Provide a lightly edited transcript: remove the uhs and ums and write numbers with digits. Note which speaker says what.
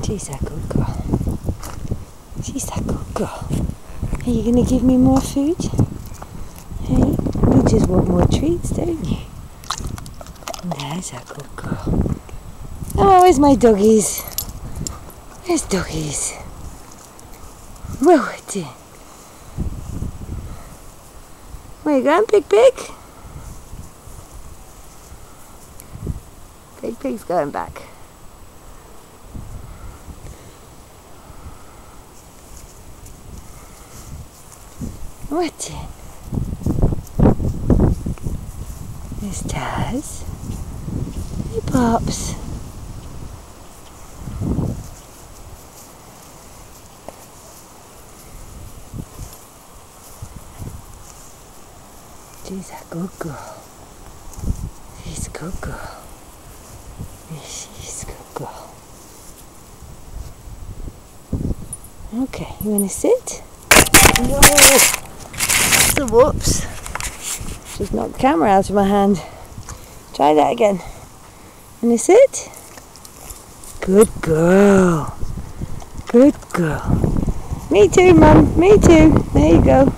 Speaker 1: She's a good girl. She's a good girl. Are you going to give me more food? Hey, you just want more treats, don't you? There's a good girl. Oh, where's my doggies? Where's doggies? Whoa, dear. Where you going, Big Pig? Big Pig's going back. What? There's Taz. Hey, Pops. She's a good girl. She's a good girl. She's a good girl. Okay, you want to sit? Whoa! So, whoops. Just knocked the camera out of my hand. Try that again. Want to sit? Good girl. Good girl. Me too, Mum. Me too. There you go.